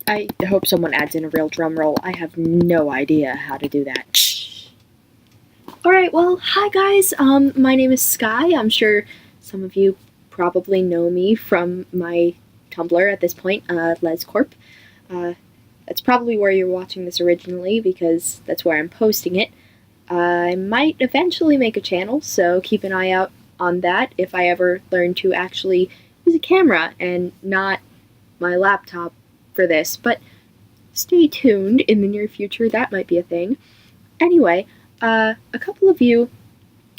I hope someone adds in a real drum roll. I have no idea how to do that. Alright, well, hi guys. My name is Sky. I'm sure some of you probably know me from my Tumblr at this point, LesCorp. That's probably where you're watching this originally because that's where I'm posting it. I might eventually make a channel, so keep an eye out on that if I ever learn to actually use a camera and not my laptop for this, but stay tuned in the near future, that might be a thing. Anyway, a couple of you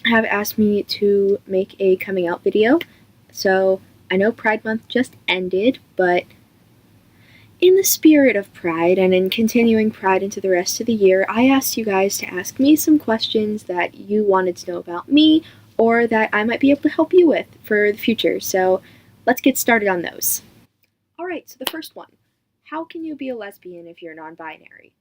have asked me to make a coming out video, so I know Pride Month just ended, but in the spirit of Pride and in continuing Pride into the rest of the year, I asked you guys to ask me some questions that you wanted to know about me or that I might be able to help you with for the future, so let's get started on those. Alright, so the first one. How can you be a lesbian if you're non-binary?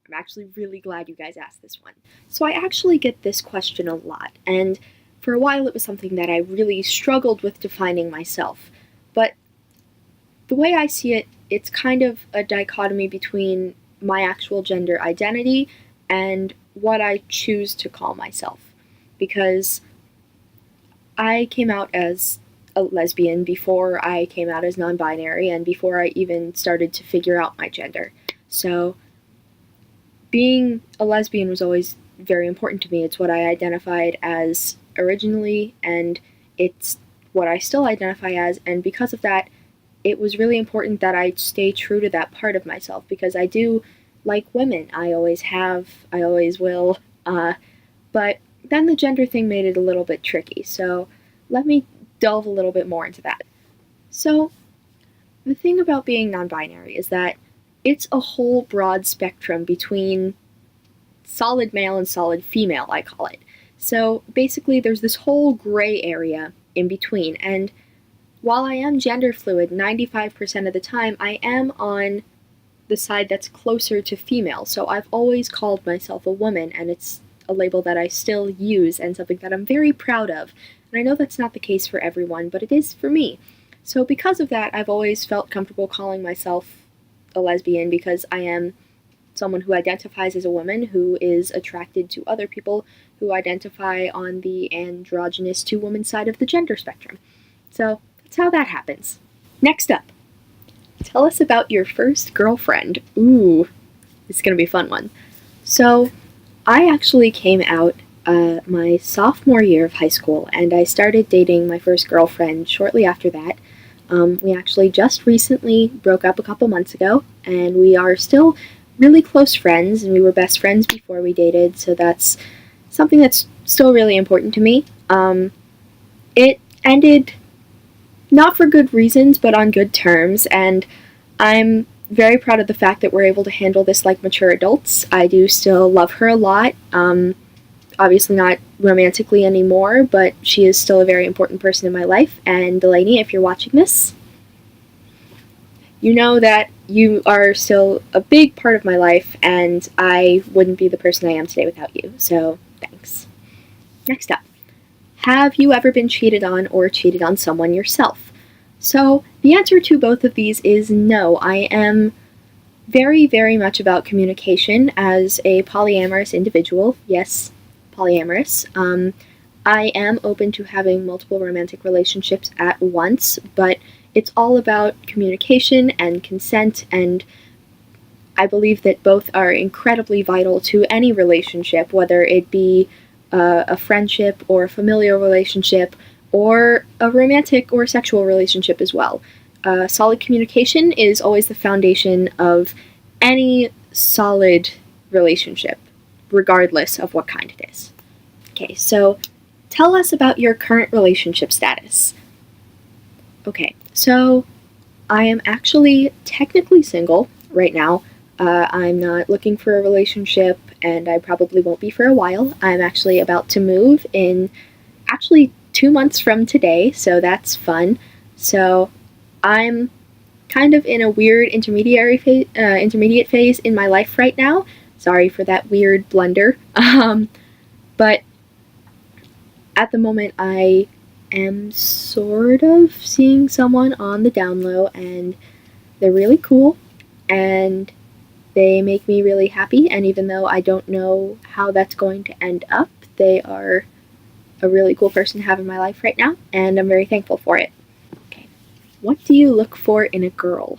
I'm actually really glad you guys asked this one. So I actually get this question a lot, and for a while it was something that I really struggled with defining myself. But the way I see it, it's kind of a dichotomy between my actual gender identity and what I choose to call myself. Because I came out as a lesbian before I came out as non-binary and before I even started to figure out my gender. So being a lesbian was always very important to me. It's what I identified as originally, and it's what I still identify as, and because of that, it was really important that I stay true to that part of myself, because I do like women. I always have, I always will, but then the gender thing made it a little bit tricky, so let me delve a little bit more into that. So, the thing about being non-binary is that it's a whole broad spectrum between solid male and solid female, I call it. So basically there's this whole gray area in between, and while I am gender fluid 95% of the time, I am on the side that's closer to female, so I've always called myself a woman, and it's a label that I still use and something that I'm very proud of. And I know that's not the case for everyone, but it is for me. So because of that, I've always felt comfortable calling myself a lesbian, because I am someone who identifies as a woman who is attracted to other people who identify on the androgynous to woman side of the gender spectrum. So that's how that happens. Next up, tell us about your first girlfriend. Ooh, it's gonna be a fun one. So I actually came out my sophomore year of high school, and I started dating my first girlfriend shortly after that. We actually just recently broke up a couple months ago, and we are still really close friends, and we were best friends before we dated, so that's something that's still really important to me. It ended not for good reasons, but on good terms, and I'm very proud of the fact that we're able to handle this like mature adults. I do still love her a lot. Obviously not romantically anymore, but she is still a very important person in my life. And Delaney, if you're watching this, you know that you are still a big part of my life, and I wouldn't be the person I am today without you, so thanks. Next up, have you ever been cheated on or cheated on someone yourself? So the answer to both of these is no. I am very, very much about communication as a polyamorous individual. Yes, polyamorous. I am open to having multiple romantic relationships at once, but it's all about communication and consent, and I believe that both are incredibly vital to any relationship, whether it be a friendship or a familial relationship or a romantic or sexual relationship as well. Solid communication is always the foundation of any solid relationship, regardless of what kind it is. Okay, so tell us about your current relationship status. Okay, so I am actually technically single right now. I'm not looking for a relationship, and I probably won't be for a while. I'm actually about to move in actually 2 months from today, so that's fun. So I'm kind of in a weird intermediate phase in my life right now. Sorry for that weird blunder. But at the moment, I am sort of seeing someone on the down low, and they're really cool, and they make me really happy, and even though I don't know how that's going to end up, they are a really cool person to have in my life right now, and I'm very thankful for it. Okay, what do you look for in a girl?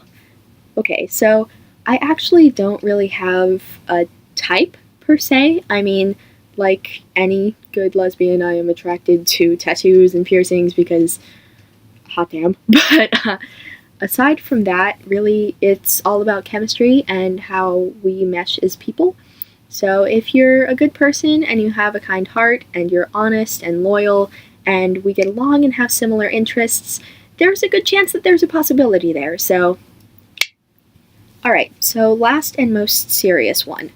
Okay, so I actually don't really have a type per se. I mean, like any good lesbian, I am attracted to tattoos and piercings because hot damn. But aside from that, really, it's all about chemistry and how we mesh as people. So if you're a good person and you have a kind heart and you're honest and loyal and we get along and have similar interests, there's a good chance that there's a possibility there. So, alright, so last and most serious one.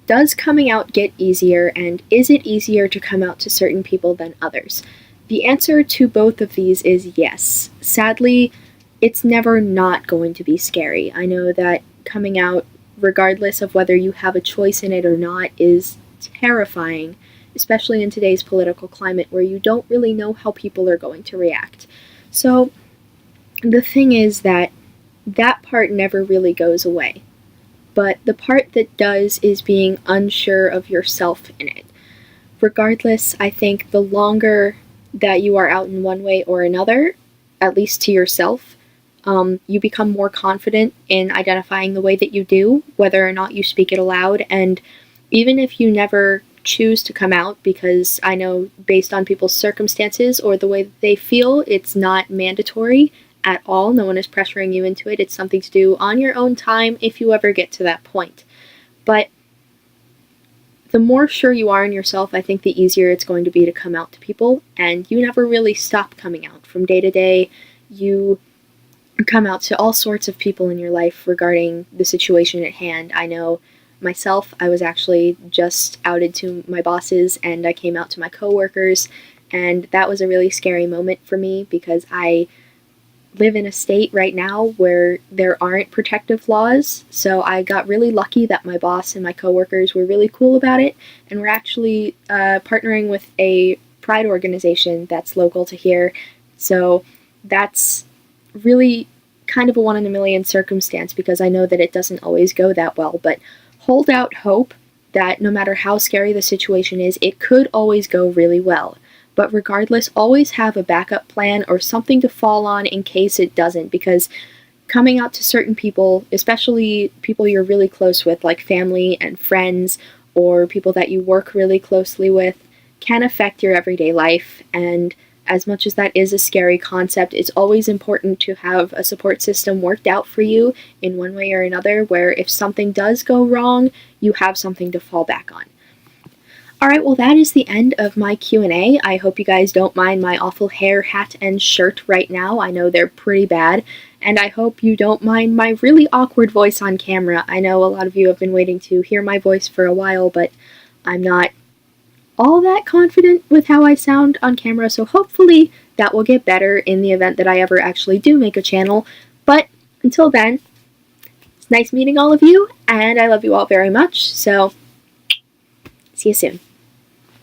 Does coming out get easier, and is it easier to come out to certain people than others? The answer to both of these is yes. Sadly, it's never not going to be scary. I know that coming out, regardless of whether you have a choice in it or not, is terrifying, especially in today's political climate where you don't really know how people are going to react. So, the thing is that part never really goes away. But the part that does is being unsure of yourself in it. Regardless, I think the longer that you are out in one way or another, at least to yourself, you become more confident in identifying the way that you do, whether or not you speak it aloud. And even if you never choose to come out, because I know based on people's circumstances or the way that they feel, it's not mandatory at all. No one is pressuring you into it. It's something to do on your own time if you ever get to that point. But the more sure you are in yourself, I think the easier it's going to be to come out to people, and you never really stop coming out. From day to day, you come out to all sorts of people in your life regarding the situation at hand. I know myself, I was actually just outed to my bosses, and I came out to my coworkers, and that was a really scary moment for me because I live in a state right now where there aren't protective laws, so I got really lucky that my boss and my coworkers were really cool about it, and we're actually partnering with a pride organization that's local to here, so that's really kind of a one-in-a-million circumstance because I know that it doesn't always go that well, but hold out hope that no matter how scary the situation is, it could always go really well. But regardless, always have a backup plan or something to fall on in case it doesn't, because coming out to certain people, especially people you're really close with, like family and friends, or people that you work really closely with, can affect your everyday life. And as much as that is a scary concept, it's always important to have a support system worked out for you in one way or another, where if something does go wrong, you have something to fall back on. Alright, well that is the end of my Q&A. I hope you guys don't mind my awful hair, hat, and shirt right now. I know they're pretty bad. And I hope you don't mind my really awkward voice on camera. I know a lot of you have been waiting to hear my voice for a while, but I'm not all that confident with how I sound on camera, so hopefully that will get better in the event that I ever actually do make a channel. But until then, it's nice meeting all of you, and I love you all very much, so see you soon.